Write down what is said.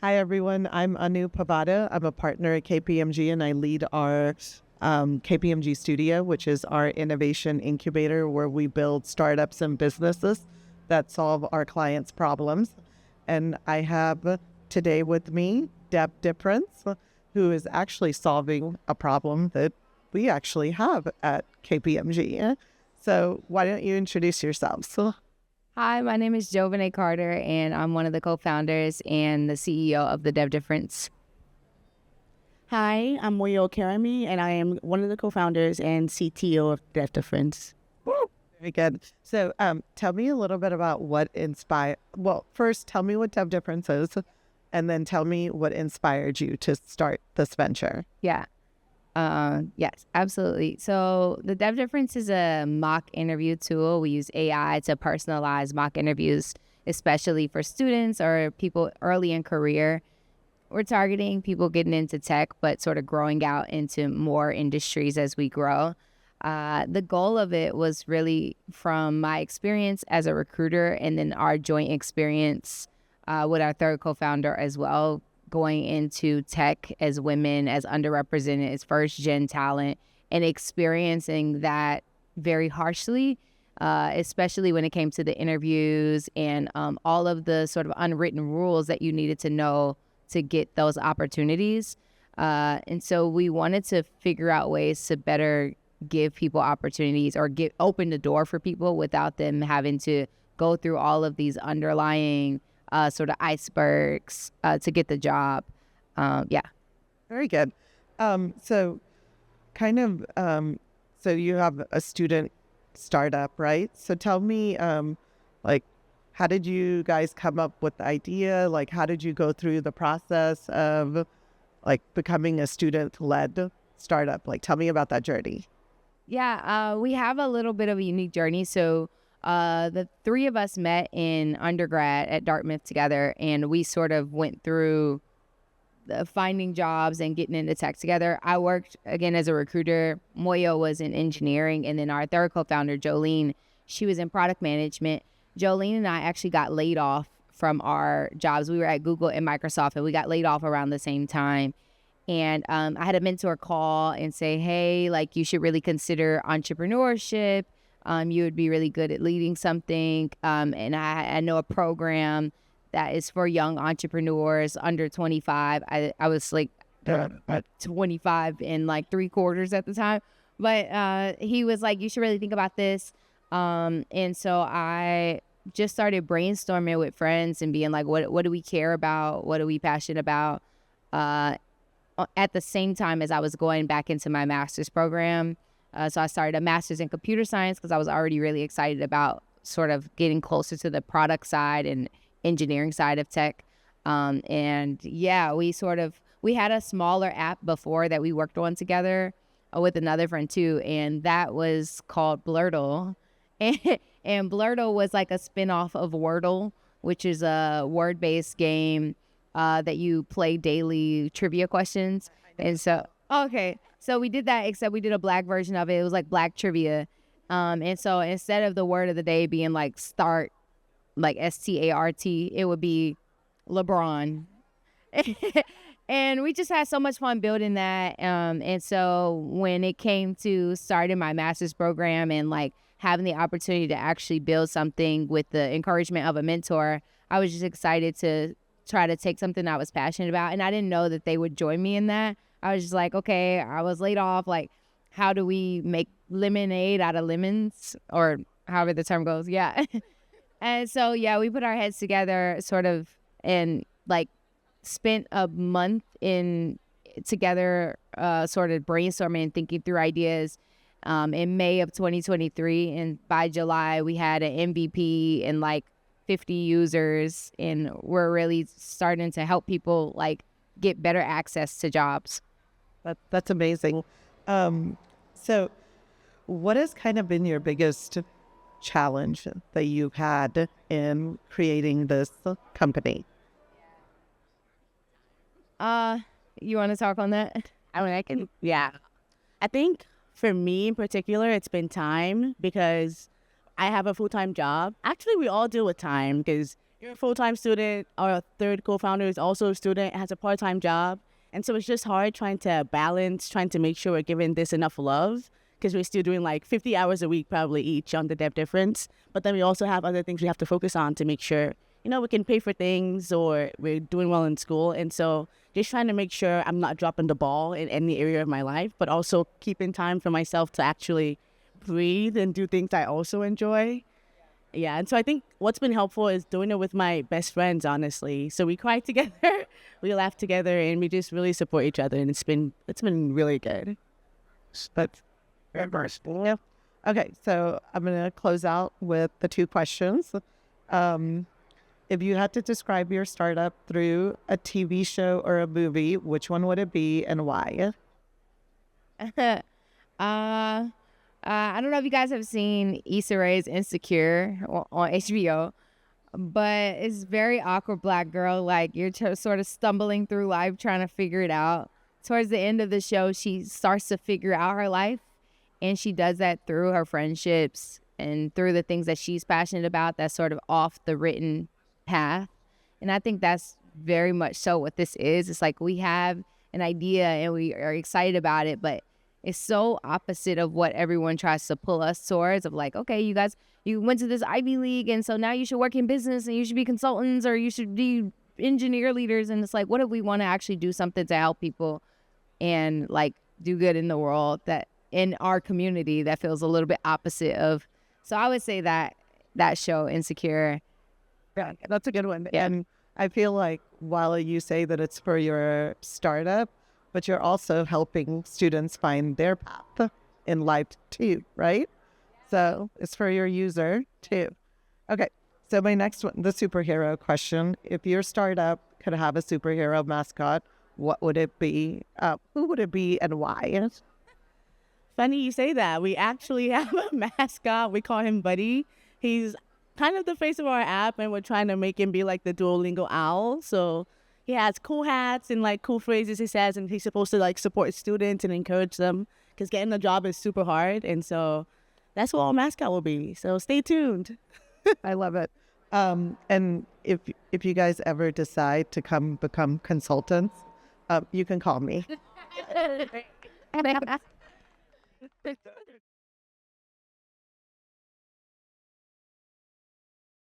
Hi, everyone. I'm Anu Puvvada. I'm a partner at KPMG, and I lead our KPMG Studio, which is our innovation incubator where we build startups and businesses that solve our clients' problems. And I have today with me Deb Difference, who is actually solving a problem that we actually have at KPMG. So why don't you introduce yourselves? Hi, my name is Jovene Carter, and I'm one of the co-founders and the CEO of the Dev Difference. Hi, I'm Moyo Karami, and I am one of the co-founders and CTO of Dev Difference. Very good. So tell me a little bit about what inspired, well, first tell me what Dev Difference is, and then tell me what inspired you to start this venture. Yes, absolutely. So the Dev Difference is a mock interview tool. We use AI to personalize mock interviews, especially for students or people early in career. We're targeting people getting into tech, but sort of growing out into more industries as we grow. The goal of it was really from my experience as a recruiter and then our joint experience with our third co-founder as well, going into tech as women, as underrepresented, as first-gen talent, and experiencing that very harshly, especially when it came to the interviews and all of the sort of unwritten rules that you needed to know to get those opportunities. And so we wanted to figure out ways to better give people opportunities or open the door for people without them having to go through all of these underlying sort of icebergs to get the job. Very good. So kind of, so you have a student startup, right? So tell me, like, how did you guys come up with the idea? Like, how did you go through the process of like becoming a student-led startup? Like, tell me about that journey. We have a little bit of a unique journey. So the three of us met in undergrad at Dartmouth together, and we sort of went through finding jobs and getting into tech together. I worked, again, as a recruiter. Moyo was in engineering, and then our third co-founder, Jolene, she was in product management. Jolene and I actually got laid off from our jobs. We were at Google and Microsoft, and we got laid off around the same time. And I had a mentor call and say, hey, like, you should really consider entrepreneurship. You would be really good at leading something. And I know a program that is for young entrepreneurs under 25. I was like 25 and like 3/4 at the time. But he was like, you should really think about this. And so I just started brainstorming with friends and being like, what do we care about? What are we passionate about? At the same time as I was going back into my master's program. So I started a master's in computer science because I was already really excited about sort of getting closer to the product side and engineering side of tech. We had a smaller app before that we worked on together with another friend too. And that was called Blurtle. And Blurtle was like a spinoff of Wordle, which is a word-based game that you play daily trivia questions. And so, so we did that, except we did a Black version of it. It was like Black trivia. And so instead of the word of the day being like start, like START, it would be LeBron. And we just had so much fun building that. And so when it came to starting my master's program and like having the opportunity to actually build something with the encouragement of a mentor, I was just excited to try to take something I was passionate about. And I didn't know that they would join me in that. I was just like, okay, I was laid off. Like, how do we make lemonade out of lemons, or however the term goes? Yeah. And so, we put our heads together sort of and like spent a month in together sort of brainstorming and thinking through ideas in May of 2023. And by July, we had an MVP and like 50 users, and we're really starting to help people like get better access to jobs. That's amazing. So what has kind of been your biggest challenge that you've had in creating this company? You want to talk on that? I think for me in particular, it's been time because I have a full-time job. Actually, we all deal with time because You're a full-time student. Our third co-founder is also a student, has a part-time job. And so it's just hard trying to balance, trying to make sure we're giving this enough love because we're still doing like 50 hours a week probably each on the dev difference. But then we also have other things we have to focus on to make sure, we can pay for things or we're doing well in school. And so just trying to make sure I'm not dropping the ball in any area of my life, but also keeping time for myself to actually breathe and do things I also enjoy. Yeah, and so I think what's been helpful is doing it with my best friends, honestly. So we cry together, we laugh together, and we just really support each other, and it's been really good. That's yeah. Okay, so I'm gonna close out with the two questions. If you had to describe your startup through a TV show or a movie, which one would it be and why? I don't know if you guys have seen Issa Rae's Insecure on HBO, but it's very awkward black girl. Like you're sort of stumbling through life trying to figure it out. Towards the end of the show, she starts to figure out her life, and she does that through her friendships and through the things that she's passionate about that's sort of off the written path. And I think that's very much so what this is. It's like we have an idea and we are excited about it, but it's so opposite of what everyone tries to pull us towards of like, okay, you guys, you went to this Ivy League and so now you should work in business and you should be consultants or you should be engineer leaders. And it's like, what if we want to actually do something to help people and like do good in the world that in our community that feels a little bit opposite of. So I would say that show, Insecure. Yeah, that's a good one. Yeah. And I feel like while you say that it's for your startup, but you're also helping students find their path in life too, right? So it's for your user too. Okay, so my next one, the superhero question. If your startup could have a superhero mascot, what would it be? Who would it be and why? Funny you say that. We actually have a mascot. We call him Buddy. He's kind of the face of our app, and we're trying to make him be like the Duolingo owl. So he has cool hats and like cool phrases he says, and he's supposed to like support students and encourage them because getting a job is super hard. And so that's what our mascot will be. So stay tuned. I love it. And if you guys ever decide to become consultants, you can call me.